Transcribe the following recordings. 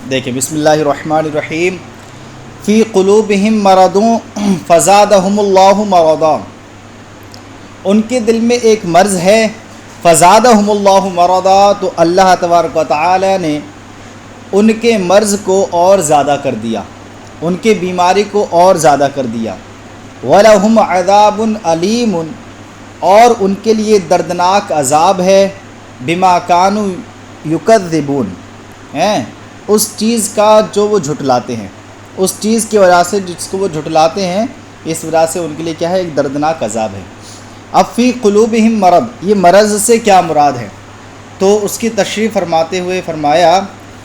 دیکھیں بسم اللہ الرحمن الرحیم فی قلوبہم مرض فزادہم اللہ مرضا، ان کے دل میں ایک مرض ہے، فزادہم اللہ مرضا، تو اللہ تبارک و تعالی نے ان کے مرض کو اور زیادہ کر دیا، ان کے بیماری کو اور زیادہ کر دیا۔ وَلَهُمْ عَذَابٌ عَلِيمٌ، اور ان کے لیے دردناک عذاب ہے، بِمَا كَانُوا يُكَذِّبُونَ، اس چیز کا جو وہ جھٹلاتے ہیں، اس چیز کی وجہ سے جس کو وہ جھٹلاتے ہیں، اس وجہ سے ان کے لیے کیا ہے، ایک دردناک عذاب ہے۔ اب فی قلوبہم مرض، یہ مرض سے کیا مراد ہے؟ تو اس کی تشریح فرماتے ہوئے فرمایا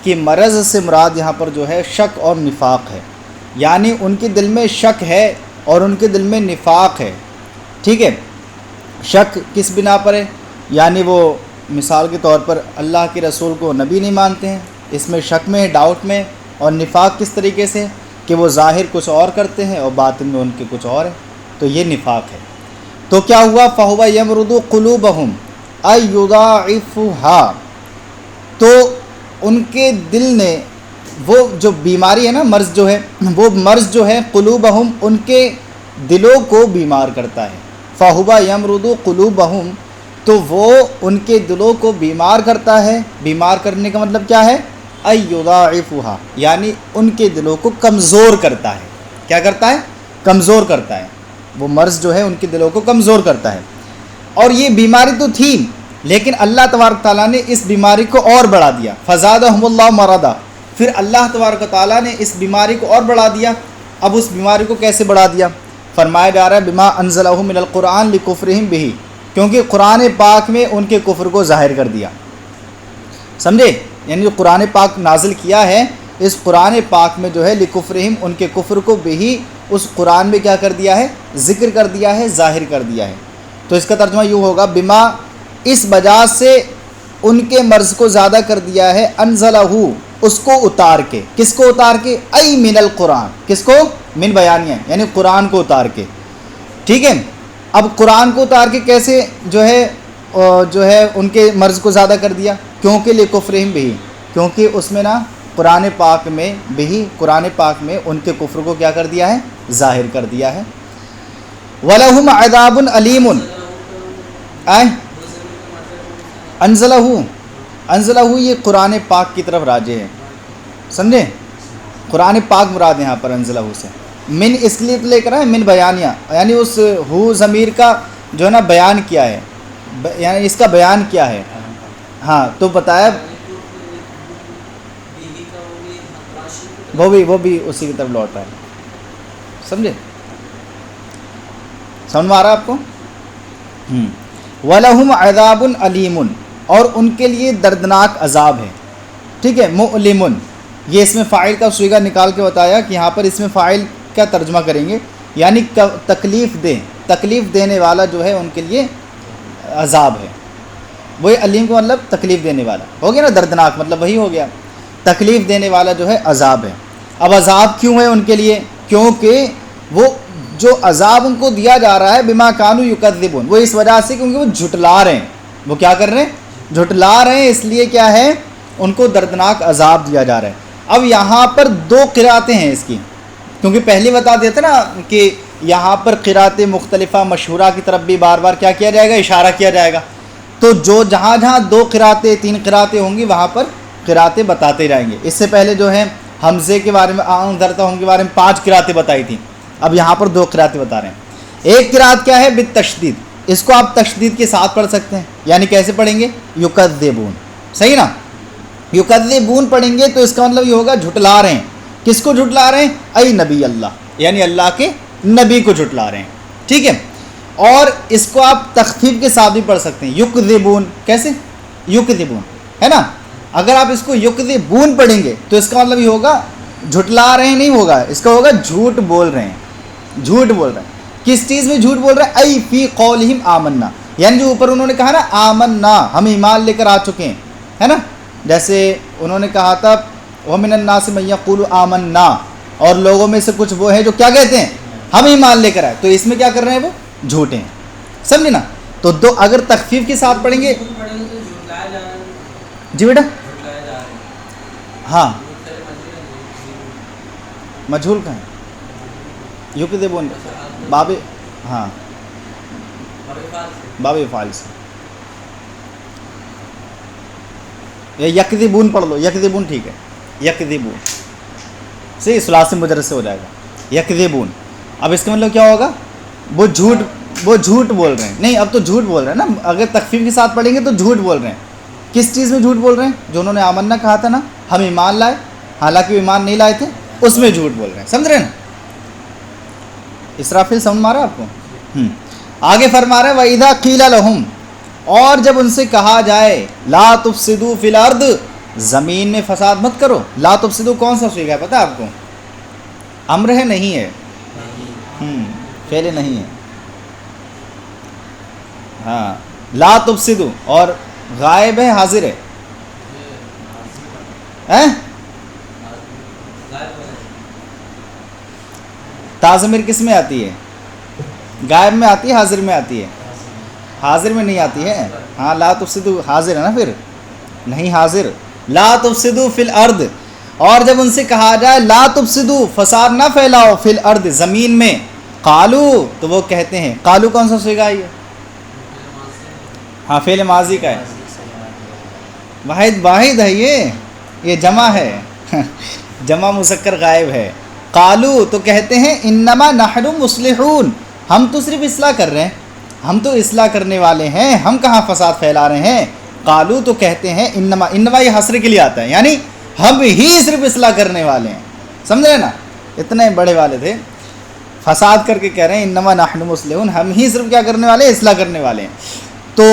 کہ مرض سے مراد یہاں پر جو ہے شک اور نفاق ہے، یعنی ان کے دل میں شک ہے اور ان کے دل میں نفاق ہے، ٹھیک ہے۔ شک کس بنا پر ہے؟ یعنی وہ مثال کے طور پر اللہ کے رسول کو نبی نہیں مانتے ہیں، اس میں شک میں، ڈاؤٹ میں، اور نفاق کس طریقے سے کہ وہ ظاہر کچھ اور کرتے ہیں اور باطن میں ان کے کچھ اور ہے، تو یہ نفاق ہے۔ تو کیا ہوا؟ فَهُوَ يَمْرُضُ قُلُوبَهُمْ أَيْ يُضَاعِفُهَا، تو ان کے دل نے وہ جو بیماری ہے نا، مرض جو ہے، وہ مرض جو ہے قلوبہم، ان کے دلوں کو بیمار کرتا ہے۔ فَهُوَ يَمْرُضُ قُلُوبَهُمْ، تو وہ ان کے دلوں کو بیمار کرتا ہے۔ بیمار کرنے کا مطلب کیا ہے؟ أَيْ يُضَاعِفُهَا، یعنی ان کے دلوں کو کمزور کرتا ہے۔ کیا کرتا ہے؟ کمزور کرتا ہے۔ وہ مرض جو ہے ان کے دلوں کو کمزور کرتا ہے۔ اور یہ بیماری تو تھی، لیکن اللہ تبارک تعالیٰ نے اس بیماری کو اور بڑھا دیا۔ فزادہم اللہ مرضا، پھر اللہ تبارک تعالیٰ نے اس بیماری کو اور بڑھا دیا۔ اب اس بیماری کو کیسے بڑھا دیا؟ فرمایا جا رہا ہے بما انزلہ من القرآن لکفرہم بہ، کیونکہ قرآن پاک میں ان کے کفر کو ظاہر کر دیا، سمجھے؟ یعنی جو قرآن پاک نازل کیا ہے، اس قرآن پاک میں جو ہے لکفرہم، ان کے کفر کو بہ، اس قرآن میں کیا کر دیا ہے؟ ذکر کر دیا ہے، ظاہر کر دیا ہے۔ تو اس کا ترجمہ یوں ہوگا بما، اس وجہ سے ان کے مرض کو زیادہ کر دیا ہے، انزلہ، اس کو اتار کے۔ کس کو اتار کے؟ ای من القرآن، کس کو؟ من بیانیہ، یعنی قرآن کو اتار کے، ٹھیک ہے۔ اب قرآن کو اتار کے کیسے جو ہے ان کے مرض کو زیادہ کر دیا؟ کیونکہ لکفرہم بہ، کیونکہ اس میں نا قرآن پاک میں بہ، قرآن پاک میں ان کے کفر کو کیا کر دیا ہے؟ ظاہر کر دیا ہے۔ وَلَهُمْ عَذَابٌ عَلِيمٌ، انزلہ یہ قرآن پاک کی طرف راجع ہے، سمجھے؟ قرآن پاک مراد یہاں پر انزلہ سے، من اس لیے لے کر ہے من بیانیہ، یعنی اس ہو ضمیر کا جو ہے نا بیان کیا ہے، یعنی اس کا بیان کیا ہے۔ ہاں تو بتایا وہ بھی اسی کی طرف لوٹا ہے، سمجھے؟ سمجھ میں آ رہا آپ کو؟ وَلَهُمْ عَذَابٌ عَلِيمٌ، اور ان کے لیے دردناک عذاب ہے، ٹھیک ہے۔ مؤلم، یہ اس میں فاعل کا صیغہ نکال کے بتایا کہ یہاں پر اس میں فاعل کیا ترجمہ کریں گے، یعنی تکلیف دینے والا جو ہے ان کے لیے عذاب ہے۔ وہی علیم کا مطلب تکلیف دینے والا ہو گیا نا، دردناک مطلب وہی ہو گیا، تکلیف دینے والا جو ہے عذاب ہے۔ اب عذاب کیوں ہے ان کے لیے؟ کیونکہ وہ جو عذاب ان کو دیا جا رہا ہے بما کانوا یکذبون، وہ اس وجہ سے کیونکہ وہ جھٹلا رہے ہیں۔ وہ کیا کر رہے ہیں؟ جھٹلا رہے ہیں، اس لیے کیا ہے؟ ان کو دردناک عذاب دیا جا رہا ہے۔ اب یہاں پر دو قراتیں ہیں اس کی، کیونکہ پہلے بتا دیتے نا کہ یہاں پر قرات مختلفہ مشہورہ کی طرف بھی بار بار کیا کیا جائے گا؟ اشارہ کیا جائے گا۔ تو جو جہاں دو قراتیں، تین قراتیں ہوں گی، وہاں پر قراتیں بتاتے جائیں گے۔ اس سے پہلے جو ہے حمزے کے بارے میں، انذرتہم کے بارے میں 5 قراتیں بتائی تھیں، اب یہاں پر 2 قراتیں بتا رہے ہیں۔ ایک قرات کیا ہے؟ بالتشدید، اس کو آپ تشدید کے ساتھ پڑھ سکتے ہیں، یعنی کیسے پڑھیں گے؟ یکذبون، صحیح نا؟ یکذبون پڑھیں گے تو اس کا مطلب یہ ہوگا جھٹلا رہے ہیں۔ کس کو جھٹلا رہے ہیں؟ ای نبی اللہ، یعنی اللہ کے نبی کو جھٹلا رہے ہیں، ٹھیک ہے۔ اور اس کو آپ تخفیف کے ساتھ بھی پڑھ سکتے ہیں، یکذبون، کیسے؟ یکذبون، ہے نا؟ اگر آپ اس کو یکذبون پڑھیں گے تو اس کا مطلب یہ ہوگا جھٹلا رہے ہیں، نہیں ہوگا، اس کا ہوگا جھوٹ بول رہے ہیں، جھوٹ بول رہے ہیں۔ کس چیز میں جھوٹ بول رہے ہیں؟ ای فی قولہم آمنا، یعنی جو اوپر انہوں نے کہا نا آمنا، ہم ایمان لے کر آ چکے ہیں، ہے نا؟ جیسے انہوں نے کہا تھا وَمِنَ النَّاسِ مَن يَقُولُ آمَنَّا، اور لوگوں میں سے کچھ وہ ہیں جو کیا کہتے ہیں؟ ہم ایمان لے کر آئے، تو اس میں کیا کر رہے ہیں؟ وہ جھوٹے ہیں، سمجھے نا؟ تو دو اگر تخفیف کے ساتھ پڑھیں گے، جی بیٹا، ہاں مجھول کہاں ہے؟ یکذبون باب، ہاں باب افعال سے، یا یکذبون پڑھ لو، یکذبون ٹھیک ہے، یکذبون صحیح، ثلاثی مجرد سے ہو جائے گا یکذبون۔ اب اس کا مطلب کیا ہوگا؟ وہ جھوٹ بول رہے ہیں، نہیں اب تو جھوٹ بول رہے ہیں نا، اگر تخفیف کے ساتھ پڑھیں گے تو جھوٹ بول رہے ہیں۔ کس چیز میں جھوٹ بول رہے ہیں؟ جو انہوں نے آمنا کہا تھا نا، ہم ایمان لائے، حالانکہ وہ ایمان نہیں لائے تھے، اس میں جھوٹ بول رہے ہیں، سمجھ رہے ہیں نا؟ اسرافیل سمجھ مارا آپ کو؟ آگے فرما رہے ہیں وَإِذَا قِيلَ لَهُمْ، اور جب ان سے کہا جائے لا تفسدوا فی الارض، زمین میں فساد مت کرو۔ لا تفسدوا کون سا صیغہ ہے پتہ ہے آپ کو؟ امر ہے نہیں ہے؟ فعل نہیں ہے، ہاں لا تفسدوا، اور غائب ہے حاضر ہے؟ تازمیر کس میں آتی ہے؟ غائب میں آتی ہے، حاضر میں آتی ہے؟ حاضر میں نہیں آتی ہے، ہاں لا تفسدوا حاضر ہے نا، پھر نہیں حاضر، لا تفسدوا فی الارض، اور جب ان سے کہا جائے لا تفسدوا فساد نہ پھیلاؤ، فی الارض زمین میں، قالو تو وہ کہتے ہیں، قالو کون سا صیغہ ہے یہ؟ ہاں فعل ماضی کا ہے، واحد ہے یہ جمع ہے جمع مذکر غائب ہے۔ قالو تو کہتے ہیں انما نحن مصلحون، ہم تو صرف اصلاح کر رہے ہیں، ہم تو اصلاح کرنے والے ہیں، ہم کہاں فساد پھیلا رہے ہیں۔ قالو تو کہتے ہیں انما یہ حسر کے لیے آتا ہے، یعنی ہم ہی صرف اصلاح کرنے والے ہیں، سمجھ رہے نا؟ اتنے بڑے والے تھے، فساد کر کے کہہ رہے ہیں انما نحن مصلحون، ہم ہی صرف کیا کرنے والے ہیں؟ اصلاح کرنے والے ہیں۔ تو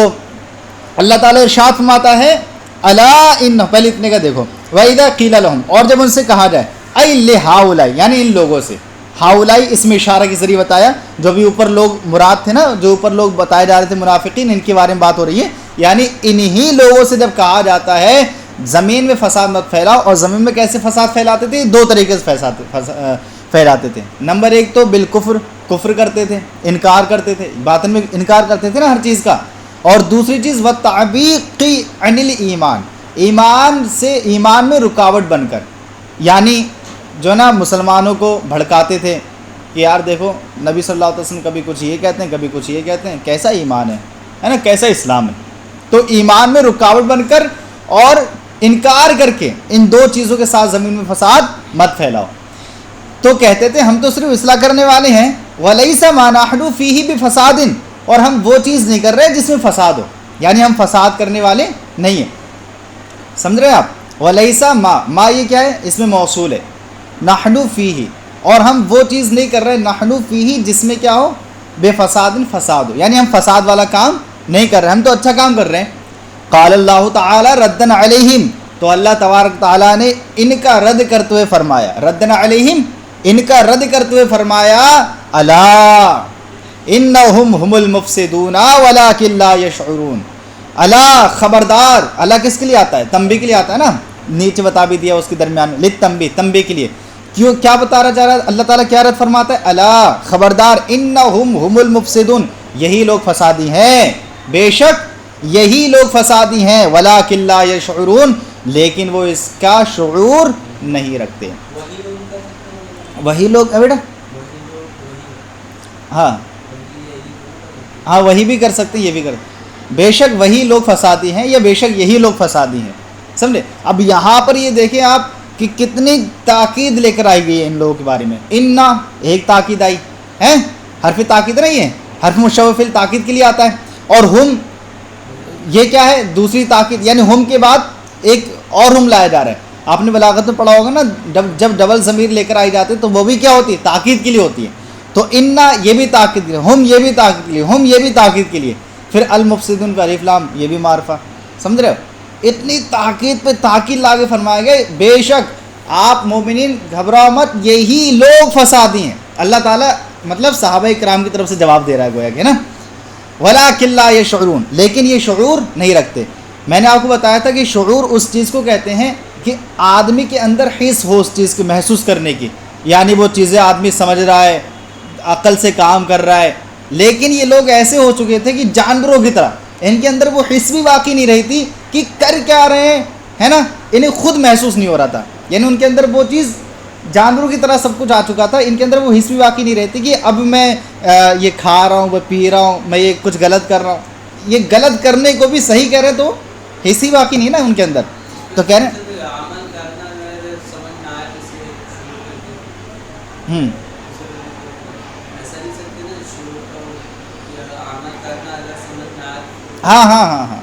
اللہ تعالیٰ ارشاد فرماتا ہے الا ان، پہلے اتنے کا دیکھو، وَإِذَا قِيلَ لَهُمْ، اور جب ان سے کہا جائے، اَيْ لِهَؤُلَاءِ، یعنی ان لوگوں سے، ہاؤلائی اس میں اشارہ کے ذریعے بتایا، جو بھی اوپر لوگ مراد تھے نا، جو اوپر لوگ بتائے جا رہے تھے منافقین، ان کے بارے میں بات ہو رہی ہے، یعنی انہی لوگوں سے جب کہا جاتا ہے زمین میں فساد مت پھیلاؤ، اور زمین میں کیسے فساد پھیلاتے تھے؟ دو طریقے سے پھیلاتے تھے۔ نمبر ایک تو بالکفر، کفر کرتے تھے، انکار کرتے تھے، باطن میں انکار کرتے تھے نا ہر چیز کا، اور دوسری چیز وَالتَّعْبِيقِ عَنِ الْإِيمَانِ، ایمان سے، ایمان میں رکاوٹ بن کر، یعنی جو نا مسلمانوں کو بھڑکاتے تھے کہ یار دیکھو نبی صلی اللہ علیہ وسلم کبھی کچھ یہ کہتے ہیں، کبھی کچھ یہ کہتے ہیں، کیسا ایمان ہے نا، کیسا اسلام ہے۔ تو ایمان میں رکاوٹ بن کر اور انکار کر کے ان دو چیزوں کے ساتھ زمین میں فساد مت پھیلاؤ۔ تو کہتے تھے ہم تو صرف اصلاح کرنے والے ہیں، وَلَيْسَ مَا نَحْنُ فِيهِ بِفَسَادٍ، اور ہم وہ چیز نہیں کر رہے جس میں فساد ہو، یعنی ہم فساد کرنے والے نہیں ہیں، سمجھ رہے ہیں آپ؟ وَلَيْسَ ما یہ کیا ہے؟ اس میں موصول ہے، نحن فیہ، اور ہم وہ چیز نہیں کر رہے نحن فیہ جس میں کیا ہو؟ بے فساد فساد ہو، یعنی ہم فساد والا کام نہیں کر رہے، ہم تو اچھا کام کر رہے ہیں۔ قال اللہ تعالی ردن علیہم، تو اللہ تبارک تعالیٰ نے ان کا رد کرتے ہوئے فرمایا، ردن علیہم، ان کا رد کرتے ہوئے فرمایا الا انہم ہم المفسدون ولکن لا یشعرون، الا خبردار، اللہ کس کے لیے آتا ہے؟ تنبیہ کے لیے آتا ہے نا، نیچے بتا بھی دیا اس کے درمیان میں للتنبیہ، تنبیہ کے لیے، کیوں کیا بتا رہا جا رہا ہے؟ اللہ تعالیٰ کیا رد فرماتا ہے؟ الا خبردار، انہم ہم المفسدون، یہی لوگ فسادی ہیں، بے شک یہی لوگ فسادی ہیں، ولکن لا یشعرون، لیکن وہ اس کا شعور نہیں رکھتے۔ وہی لوگ بیٹا، ہاں وہی بھی کر سکتے ہیں، یہ بھی کر سکتے، بے شک وہی لوگ فسادی ہیں، یا بے شک یہی لوگ فسادی ہیں، سمجھے؟ اب یہاں پر یہ دیکھیں آپ کہ کتنی تاکید لے کر آئی گئی ہے ان لوگوں کے بارے میں۔ انا ایک تاکید آئی ہے، حرف تاکید نہیں ہے، حرف مشبہ فعل تاکید کے لیے آتا ہے، اور ہم یہ کیا ہے؟ دوسری تاکید، یعنی ہم کے بعد ایک اور ہم لایا جا رہا ہے۔ آپ نے بلاغت میں پڑھا ہوگا نا، جب ڈبل ضمیر لے کر آئی جاتی ہے تو وہ بھی کیا ہوتی ہے؟ تاکید کے لیے ہوتی ہے۔ تو انا یہ بھی تاکید کے لیے، ہم یہ بھی تاکید کے لیے، ہم یہ بھی تاکید کے لیے، پھر المفسدون کا الف لام یہ بھی معرفہ، سمجھ رہے ہو؟ اتنی تاکید پہ تاکید لاگے فرمائے گئے، بے شک آپ مومنین گھبراؤ مت، یہی لوگ فسادی ہیں۔ اللہ تعالیٰ مطلب صحابہ کرام کی طرف سے جواب دے رہا ہے گویا کہ نا، وَلَٰكِن لَا يَشْعُرُونَ، لیکن یہ شعور نہیں رکھتے۔ میں نے آپ کو بتایا تھا کہ شعور اس چیز کو کہتے ہیں کہ آدمی کے اندر حس ہو اس چیز کو محسوس کرنے کی، یعنی وہ چیزیں آدمی سمجھ رہا ہے، عقل سے کام کر رہا ہے، لیکن یہ لوگ ایسے ہو چکے تھے کہ جانوروں کی طرح، ان کے اندر وہ حس بھی واقعی نہیں رہی تھی کہ کر کیا رہے ہیں، ہے نا، انہیں خود محسوس نہیں ہو رہا تھا، یعنی ان کے اندر وہ چیز جانوروں کی طرح سب کچھ آ چکا تھا، ان کے اندر وہ حس بھی باقی نہیں رہتی کہ اب میں یہ کھا رہا ہوں، میں پی رہا ہوں، میں یہ کچھ غلط کر رہا ہوں، یہ غلط کرنے کو بھی صحیح کہہ رہے تو حس ہی باقی نہیں نا ان کے اندر. تو کہہ رہے ہیں ہاں ہاں ہاں ہاں،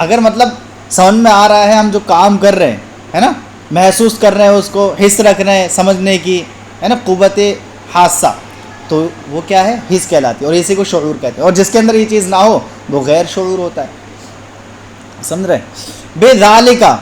اگر مطلب سمجھ میں آ رہا ہے ہم جو کام کر رہے ہیں ہے نا، محسوس کر رہے ہیں اس کو، حس رکھ رہے ہیں سمجھنے کی ہے نا، قوت حاسہ، تو وہ کیا ہے؟ حس کہلاتی ہے، اور اسی کو شعور کہتے ہیں. اور جس کے اندر یہ چیز نہ ہو وہ غیر شعور ہوتا ہے. سمجھ رہے؟ بے ذالکا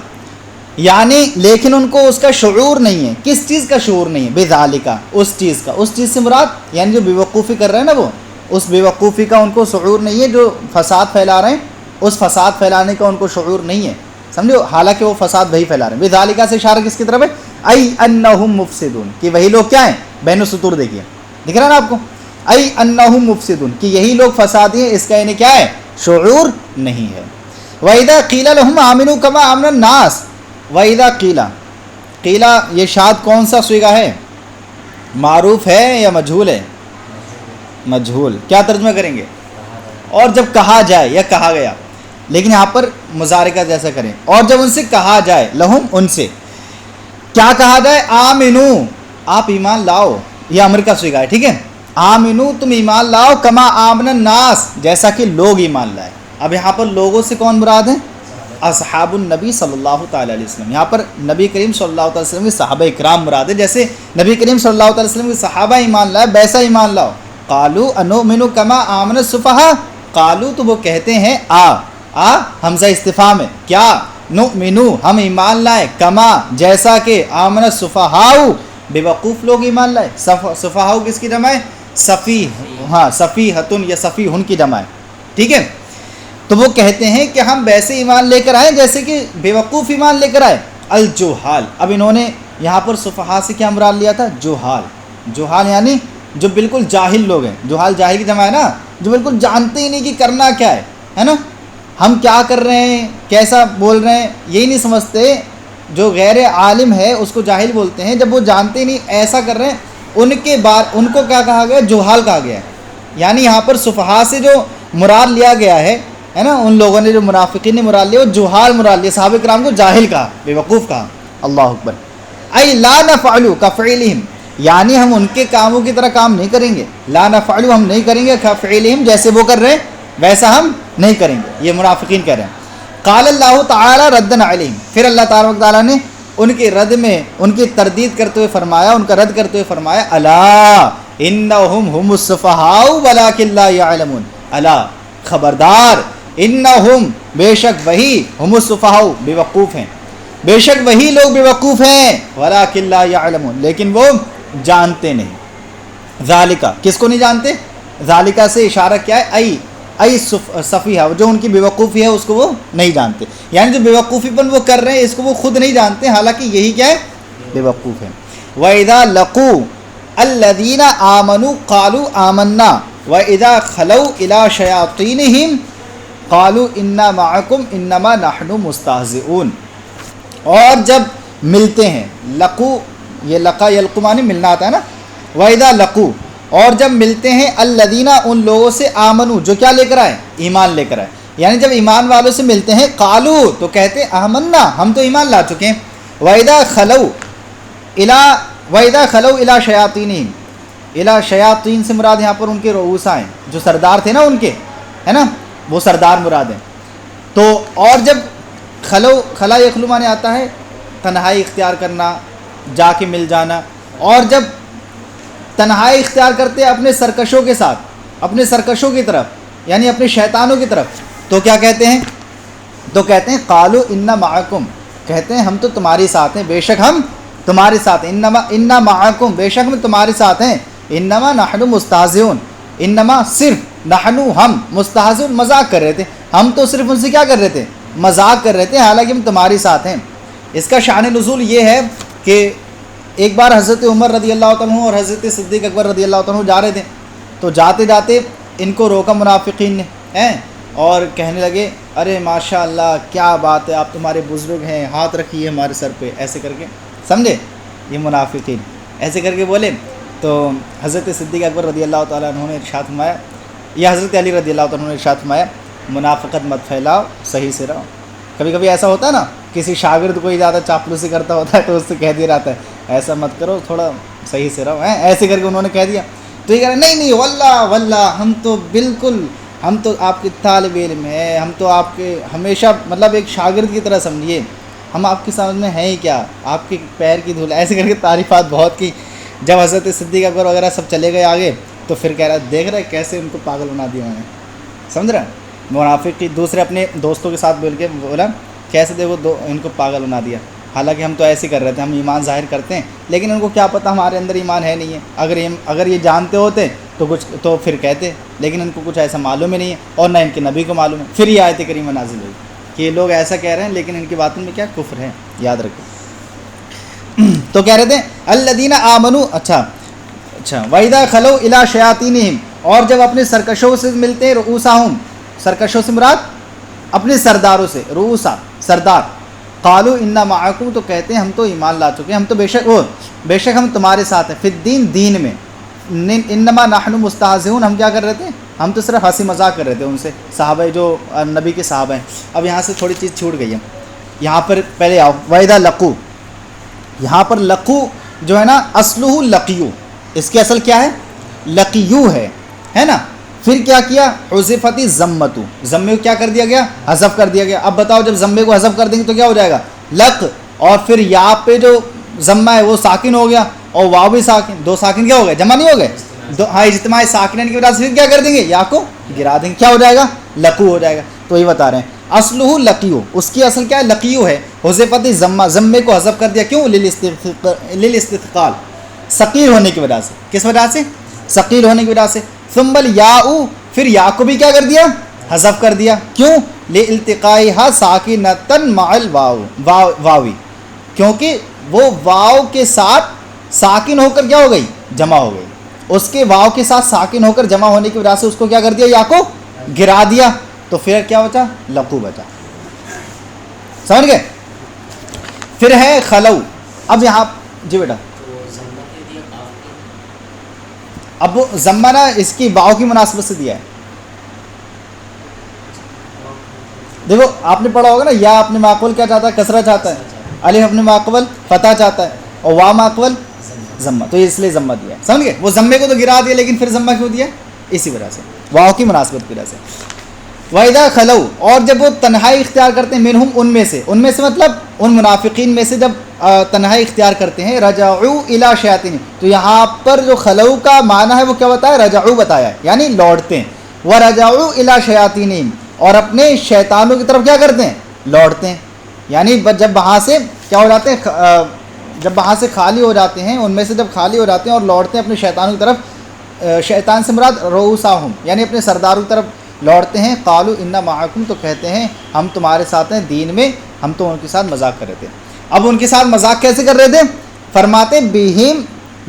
یعنی لیکن ان کو اس کا شعور نہیں ہے. کس چیز کا شعور نہیں ہے؟ بے ذالکا اس چیز کا. اس چیز سے مراد یعنی جو بے وقوفی کر رہے ہیں نا، وہ اس بے وقوفی کا ان کو شعور نہیں ہے. جو فساد پھیلا رہے ہیں اس فساد پھیلانے کا ان کو شعور نہیں ہے، سمجھو، حالانکہ وہ فساد وہی پھیلا رہے ہیں. بے ذالکا سے اشارہ کس کی طرف ہے؟ ای انہم مفسدون، کہ وہی لوگ کیا ہیں؟ بین السطور دیکھیے، دکھ رہا ہے نا آپ کو؟ ای انہم مفسدون، کہ یہی لوگ فسادی ہیں، اس کا انہیں کیا ہے؟ شعور نہیں ہے. وَإِذَا قِيلَ لَهُمْ آمِنُوا كَمَا آمَنَ النَّاسُ. وَإِذَا قِيلَ یہ شاد کون سا صیغہ ہے؟ معروف ہے یا مجہول ہے؟ مجہول. کیا ترجمہ کریں گے؟ اور جب کہا جائے یا کہا گیا، لیکن یہاں پر مضارع کا جیسا کریں. اور جب ان سے کہا جائے، لہم ان سے کیا کہا جائے؟ آمنو آپ ایمان لاؤ، یہ امر کا صیغہ ہے، ٹھیک ہے. آمنو تم ایمان لاؤ، کما آمن الناس جیسا کہ لوگ ایمان لائے. اب یہاں پر لوگوں سے کون مراد ہیں؟ اصحاب النبی صلی اللہ تعالیٰ علیہ وسلم. یہاں پر نبی کریم صلی اللہ تعالیٰ وسلم کے صحابہ اکرام مراد ہے. جیسے نبی کریم صلی اللہ تعالیٰ وسلم کے صحابہ ایمان لائے ویسا ایمان لاؤ. قالوا انؤمن کما آمن السفہاء. قالوا تو وہ کہتے ہیں حمزہ استفہام ہے، کیا؟ نؤمنو ہم ایمان لائے، کما جیسا کہ آمن السفہاء بے وقوف لوگ ایمان لائے. سفہاء کس کی جمع ہے؟ سفیہ، ہاں سفیہتن یا سفیہن کی جمع ہے، ٹھیک ہے. تو وہ کہتے ہیں کہ ہم ویسے ایمان لے کر آئے جیسے کہ بے وقوف ایمان لے کر آئے. الجہال، اب انہوں نے یہاں پر سفہاء سے کیا مراد لیا تھا؟ جہال. جہال یعنی جو بالکل جاہل لوگ ہیں. جہال جاہل کی جمع ہے نا، جو بالکل جانتے ہی نہیں کہ کرنا کیا ہے نا، ہم کیا کر رہے ہیں، کیسا بول رہے ہیں، یہی نہیں سمجھتے. جو غیر عالم ہے اس کو جاہل بولتے ہیں. جب وہ جانتے ہی نہیں ایسا کر رہے ہیں، ان کو کیا کہا گیا؟ جہال کہا گیا ہے. یعنی یہاں پر سفہاء سے جو مراد لیا گیا ہے نا، ان لوگوں نے جو منافقین نے مراد لیا وہ جہال مراد لیا. صحابہ کرام کو جاہل کہا، بے وقوف کہا. اللہ اکبر. ای لا نفعل کفعلہم، یعنی ہم ان کے کاموں کی طرح کام نہیں کریں گے. لا نفعل ہم نہیں کریں گے، کفعلہم جیسے وہ کر رہے ہیں ویسا ہم نہیں کریں گے. یہ منافقین کہہ رہے ہیں. قال اللہ تعالی ردا علیہم، پھر اللہ تعالیٰ نے ان کے رد میں ان کی تردید کرتے ہوئے فرمایا، ان کا رد کرتے ہوئے فرمایا، الا انہم هم السفہاء ولکن لا یعلمون. الا خبردار، انہم بے شک وہی، هم السفہاء بے وقوف ہیں، بے شک وہی لوگ بے وقوف ہیں، ولکن لا یعلمون لیکن وہ جانتے نہیں. ذالکہ کس کو نہیں جانتے؟ ذالکہ سے اشارہ کیا ہے؟ ای صفیہ، جو ان کی بے وقوفی ہے اس کو وہ نہیں جانتے. یعنی جو بے وقوفی پن وہ کر رہے ہیں اس کو وہ خود نہیں جانتے، حالانکہ یہی کیا ہے؟ بے وقوف ہے. وَإِذَا لَقُوا الَّذِينَ آمَنُوا قَالُوا آمَنَّا وَإِذَا خَلَوْا إِلَىٰ شَيَاطِينِهِمْ قَالُوا إِنَّا مَعَكُمْ إِنَّمَا نَحْنُ مُسْتَهْزِئُونَ. اور جب ملتے ہیں، لقو یہ لقا یلقو معنی ملنا آتا ہے نا. وَإِذَا لَقُوا اور جب ملتے ہیں، الذین ان لوگوں سے، آمنو جو کیا لے کر آئے؟ ایمان لے کر آئے. یعنی جب ایمان والوں سے ملتے ہیں، قالو تو کہتے ہیں آمنا ہم تو ایمان لا چکے ہیں. وَإِذَا خَلَوْا إِلَىٰ شَيَاطِينِهِمْ، الا شیاطین سے مراد یہاں پر ان کے رؤوسا ہیں، جو سردار تھے نا ان کے، ہے نا، وہ سردار مراد ہیں. تو اور جب خلا یخلو معنی آتا ہے تنہائی اختیار کرنا، جا کے مل جانا. اور جب تنہائی اختیار کرتے ہیں اپنے سرکشوں کے ساتھ، اپنے سرکشوں کی طرف، یعنی اپنے شیطانوں کی طرف، تو کیا کہتے ہیں؟ تو کہتے ہیں قالوا انا معکم، کہتے ہیں ہم تو تمہارے ساتھ ہیں، بے شک ہم تمہارے ساتھ ہیں. انا معکم بے شک ہم تمہارے ساتھ ہیں. انما نحن مستہزئون، انما صرف نحن ہم مستہزئون مذاق کر رہے تھے، ہم تو صرف ان سے کیا کر رہے تھے؟ مذاق کر رہے تھے، حالانکہ ہم تمہارے ساتھ ہیں. اس کا شان نزول یہ ہے کہ ایک بار حضرت عمر رضی اللہ عنہ اور حضرت صدیق اکبر رضی اللہ عنہ جا رہے تھے. تو جاتے جاتے ان کو روکا منافقین نے اور کہنے لگے، ارے ماشاء اللہ کیا بات ہے، آپ تمہارے بزرگ ہیں، ہاتھ رکھیے ہمارے سر پہ، ایسے کر کے، سمجھے. یہ منافقین ایسے کر کے بولے تو حضرت صدیق اکبر رضی اللہ تعالیٰ عنہ نے ارشاد فرمایا، یا حضرت علی رضی اللہ تعالیٰ عنہ نے ارشاد فرمایا منافقت مت پھیلاؤ، صحیح سے رہو۔ کبھی کبھی ایسا ہوتا ہے نا، کسی شاگرد کوئی زیادہ چاپلوسی کرتا ہوتا ہے تو اس سے کہہ دیا رہتا ہے ایسا مت کرو، تھوڑا صحیح سے رہو، ایسے کر کے انہوں نے کہہ دیا تو یہ کہہ رہے نہیں واللہ واللہ ہم تو بالکل، ہم تو آپ کے طالب علم ہیں، ہم تو آپ کے ہمیشہ مطلب ایک شاگرد کی طرح سمجھیے، ہم آپ کے سامنے میں ہیں ہی کیا، آپ کے پیر کی دھول، ایسے کر کے تعریفات بہت کی۔ جب حضرت صدیق اکبر وغیرہ سب چلے گئے آگے تو پھر کہہ رہا دیکھ رہے کیسے ان کو پاگل بنا دیا میں نے، سمجھ رہا ہے؟ منافق کی دوسرے اپنے دوستوں کے ساتھ بول کے بولا کیسے دیکھو ان کو پاگل بنا دیا، حالانکہ ہم تو ایسے کر رہے تھے، ہم ایمان ظاہر کرتے ہیں لیکن ان کو کیا پتہ ہمارے اندر ایمان ہے نہیں ہے، اگر یہ جانتے ہوتے تو پھر کہتے، لیکن ان کو کچھ ایسا معلوم ہی نہیں ہے اور نہ ان کے نبی کو معلوم ہے۔ پھر یہ آیت کریمہ نازل ہوئی کہ یہ لوگ ایسا کہہ رہے ہیں لیکن ان کی باتوں میں کیا کفر ہے، یاد رکھو۔ تو کہہ رہے تھے الذین آمنوا، اچھا وَإِذَا خَلَوْا إِلَىٰ شَيَاطِینِهِمْ، اور جب اپنے سرکشوں سے ملتے ہیں، رؤوسہم، سرکشوں سے مراد اپنے سرداروں سے، رؤوسا سردار، قالوا انا معکم، تو کہتے ہیں ہم تو ایمان لا چکے ہیں، ہم تو بے شک ہم تمہارے ساتھ ہیں، فی الدین، دین میں، انما نحن مستہزئون، ہم کیا کر رہے تھے، ہم تو صرف ہنسی مذاق کر رہے تھے ان سے، صحابہ جو نبی کے صحابہ ہیں۔ اب یہاں سے تھوڑی چیز چھوٹ گئی ہے، یہاں پر پہلے آؤ وَإِذَا لَقُوا، یہاں پر لقو جو ہے نا اصلہ لقیو، اس کی اصل کیا ہے، لقیو ہے نا، پھر کیا کیا، حذفت ضمۃ، ضمے کو کیا کر دیا گیا، حذف کر دیا گیا۔ اب بتاؤ جب ضمے کو حذف کر دیں گے تو کیا ہو جائے گا، لق، اور پھر یا پہ جو ضمہ ہے وہ ساکن ہو گیا اور واو بھی ساکن، دو ساکن کیا ہو گئے، جمع نہیں ہو گئے، ہاں اجتماع ساکنین کی وجہ سے پھر کیا کر دیں گے، یا کو گرا دیں گے، کیا ہو جائے گا، لقو ہو جائے گا۔ تو یہ بتا رہے ہیں اصلہ لقیو، اس کی اصل کیا ہے، لقیو ہے، حذفت ضمہ، ضمے کو حذف کر دیا، کیوں، للاستثقال، ثقیل ہونے کی وجہ سے، کس وجہ سے، ثقیل ہونے کی وجہ سے۔ ثم الیاء، پھر یا کو بھی کیا کر دیا، حذف کر دیا، کیوں، لالتقائها ساکنۃ مع الواو، کیونکہ وہ واو کے ساتھ ساکن ہو کر کیا ہو گئی، جمع ہو گئی، اس کے واو کے ساتھ ساکن ہو کر جمع ہونے کی وجہ سے اس کو کیا کر دیا، یا کو گرا دیا، تو پھر کیا بچا، لقو بچا، سمجھ گئے۔ پھر ہے خلو، اب یہاں جی بیٹا، اب وہ ضمہ نا اس کی باؤ کی مناسبت سے دیا ہے، دیکھو آپ نے پڑھا ہوگا نا، یا اپنے ماقبل کیا چاہتا ہے، کسرہ چاہتا ہے، الف اپنے ماقبل فتح چاہتا ہے، اور وا ماقبل ضمہ، تو اس لیے ضمہ دیا ہے، سمجھ گئے۔ وہ ضمے کو تو گرا دیا لیکن پھر ضمہ کیوں دیا، اسی وجہ سے، واؤ کی مناسبت کی وجہ سے۔ وَإِذَا خَلَوْا، اور جب وہ تنہائی اختیار کرتے ہیں، منہم، ان میں سے مطلب ان منافقین میں سے جب تنہائی اختیار کرتے ہیں، رجعوا الی شیاطین، تو یہاں پر جو خلو کا معنی ہے وہ کیا بتایا، رجعوا بتایا ہے، یعنی لوٹتے ہیں، وَرَجَعُوا الی شیاطینہم، اور اپنے شیطانوں کی طرف کیا کرتے ہیں، لوٹتے ہیں، یعنی جب وہاں سے کیا ہو جاتے ہیں، جب وہاں سے خالی ہو جاتے ہیں، ان میں سے جب خالی ہو جاتے ہیں اور لوٹتے ہیں اپنے شیطانوں کی طرف، شیطان سے مراد رؤوسہم، یعنی اپنے سرداروں کی طرف لوٹتے ہیں، قالوا انا معکم، تو کہتے ہیں ہم تمہارے ساتھ ہیں دین میں، ہم تو ان کے ساتھ مذاق کر رہے تھے۔ اب ان کے ساتھ مذاق کیسے کر رہے تھے، فرماتے بہم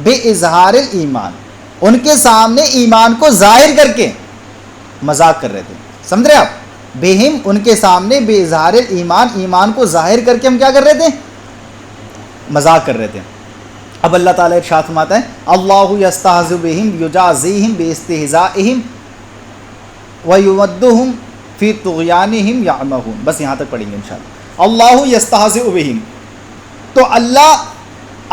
باظہار الایمان، ان کے سامنے ایمان کو ظاہر کر کے مذاق کر رہے تھے، سمجھ رہے آپ، بہم ان کے سامنے باظہار الایمان، ایمان کو ظاہر کر کے ہم کیا کر رہے تھے، مذاق کر رہے تھے۔ اب اللہ تعالیٰ ارشاد فرماتا ہے اللہ یستہزئ بہم یجازیہم باستہزائہم وَيُمَدُّهُمْ فِي طُغْيَانِهِمْ يَعْمَهُونَ، بس یہاں تک پڑھیں گے انشاءاللہ۔ اللہ یستہزئ بہم، تو اللہ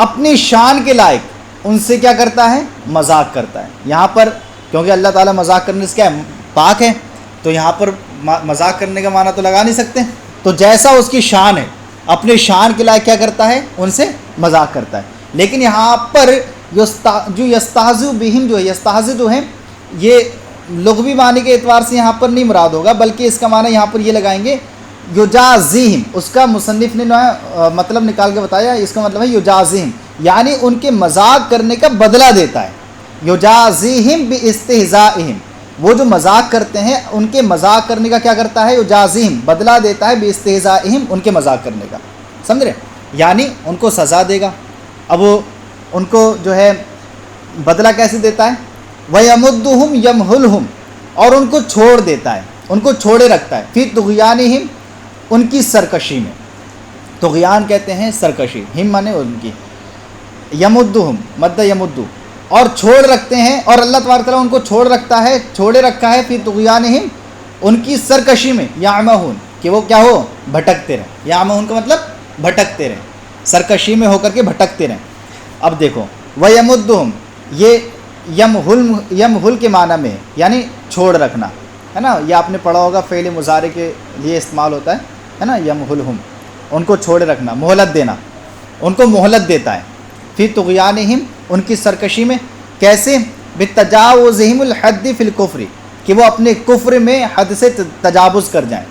اپنی شان کے لائق ان سے کیا کرتا ہے، مذاق کرتا ہے۔ یہاں پر کیونکہ اللہ تعالیٰ مذاق کرنے سے کیا ہے، پاک ہے، تو یہاں پر مذاق کرنے کا معنی تو لگا نہیں سکتے، تو جیسا اس کی شان ہے اپنے شان کے لائق کیا کرتا ہے، ان سے مذاق کرتا ہے۔ لیکن یہاں پر جو یستہزئ بہم جو ہے، یستہزئ جو ہے یہ لغوی معنی کے اعتبار سے یہاں پر نہیں مراد ہوگا، بلکہ اس کا معنی یہاں پر یہ لگائیں گے یجازیہم، اس کا مصنف نے مطلب نکال کے بتایا، اس کا مطلب ہے یجازیہم، یعنی ان کے مذاق کرنے کا بدلہ دیتا ہے، یجازیہم باستہزائہم، وہ جو مذاق کرتے ہیں ان کے مذاق کرنے کا کیا کرتا ہے، یجازیہم، بدلہ دیتا ہے، باستہزائہم، ان کے مذاق کرنے کا، سمجھ رہے، یعنی ان کو سزا دے گا۔ اب وہ ان کو جو ہے بدلہ کیسے دیتا ہے، وَيَمُدُّهُمْ يَمْهُلْهُمْ، اور ان کو چھوڑ دیتا ہے، ان کو چھوڑے رکھتا ہے، فِي طُغْيَانِهِمْ، ان کی سرکشی میں، طغیان کہتے ہیں سرکشی، ہم مانے ان کی، یمدہم مد یمدو، اور چھوڑ رکھتے ہیں، اور اللہ تبارک تعالیٰ ان کو چھوڑے رکھا ہے فی طغیانہم، ان کی سرکشی میں، یعمہون کہ وہ کیا ہو، بھٹکتے رہیں. یعمہون کا مطلب بھٹکتے رہیں، سرکشی میں ہو کر کے بھٹکتے رہیں. اب دیکھو وَيَمُدُّهُمْ، یہ یمہل کے معنی میں یعنی چھوڑ رکھنا ہے نا. یہ آپ نے پڑھا ہوگا فعل مضارع کے لیے استعمال ہوتا ہے نا. یمہلہم ان کو چھوڑے رکھنا، مہلت دینا، ان کو مہلت دیتا ہے. فی طغیانہم ان کی سرکشی میں، کیسے؟ بتجاوزہم الحد فی الکفر، کہ وہ اپنے کفر میں حد سے تجاوز کر جائیں،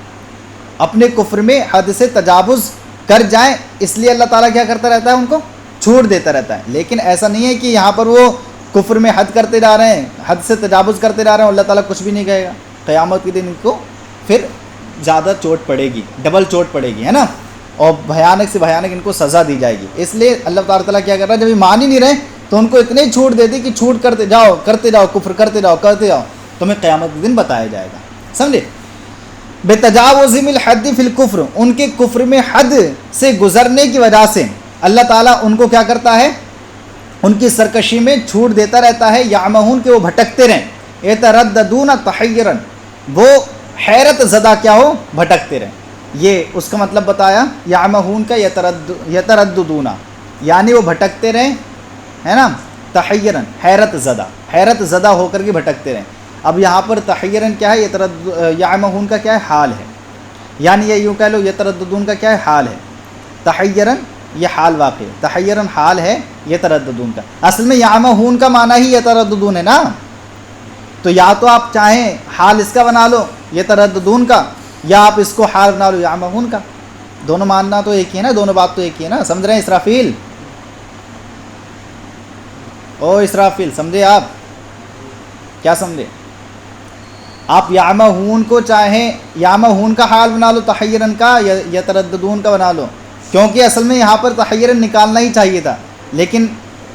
اپنے کفر میں حد سے تجاوز کر جائیں. اس لیے اللہ تعالیٰ کیا کرتا رہتا ہے، ان کو چھوٹ دیتا رہتا ہے. لیکن ایسا نہیں ہے کہ یہاں پر وہ کفر میں حد کرتے جا رہے ہیں، حد سے تجاوز کرتے جا رہے ہیں، اللہ تعالیٰ کچھ بھی نہیں کہے گا. قیامت کے دن ان کو پھر زیادہ چوٹ پڑے گی، ڈبل چوٹ پڑے گی، ہے نا، اور بھیانک سے بھیانک ان کو سزا دی جائے گی. اس لیے اللہ تعالیٰ کیا کر رہا ہے، جب یہ مان ہی نہیں رہے تو ان کو اتنے ہی چھوٹ دیتی کہ چھوٹ کرتے جاؤ کفر کرتے جاؤ تمہیں قیامت کے دن بتایا جائے گا. سمجھے؟ بتجاوزہم الحد فی الکفر، ان کے کفر میں حد سے گزرنے کی وجہ سے اللہ تعالیٰ ان کو کیا کرتا ہے، ان کی سرکشی میں چھوٹ دیتا رہتا ہے. یعمہون کہ وہ بھٹکتے رہیں، یترددون تحیرا، وہ حیرت زدہ کیا ہو، بھٹکتے رہیں. یہ اس کا مطلب بتایا یعمہون کا، یترددون یعنی وہ بھٹکتے رہیں، ہے نا. تحیرا حیرت زدہ ہو کر کے بھٹکتے رہیں. اب یہاں پر تحیرن کیا ہے، یعمہون کا کیا ہے، حال ہے. یعنی یہ یوں کہہ لو یترددون کا کیا ہے، حال ہے. تحیرن یہ حال واقع ہے، تحیرن حال ہے یترددون کا. اصل میں یعمہون کا معنی ہی یترددون ہے نا. تو یا تو آپ چاہیں حال اس کا بنا لو یترددون کا، یا آپ اس کو حال بنا لو یعمہون کا. دونوں ماننا تو ایک ہی ہے نا، دونوں بات تو ایک ہی ہے نا. سمجھ رہے ہیں اسرافیل؟ او اسرافیل سمجھے آپ؟ کیا سمجھے آپ؟ یعمہون کو چاہیں یعمہون کا حال بنا لو تحیرن کا، یا یترددون کا بنا لو، کیونکہ اصل میں یہاں پر تحیرن نکالنا ہی چاہیے تھا، لیکن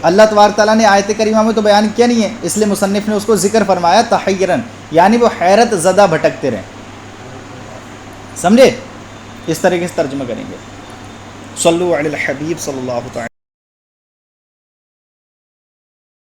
اللہ تبارک تعالیٰ نے آیت کریمہ میں تو بیان کیا نہیں ہے، اس لیے مصنف نے اس کو ذکر فرمایا تحیرن، یعنی وہ حیرت زدہ بھٹکتے رہیں. سمجھے؟ اس طریقے سے ترجمہ کریں گے. صلو علی الحبیب صلی اللہ تعالی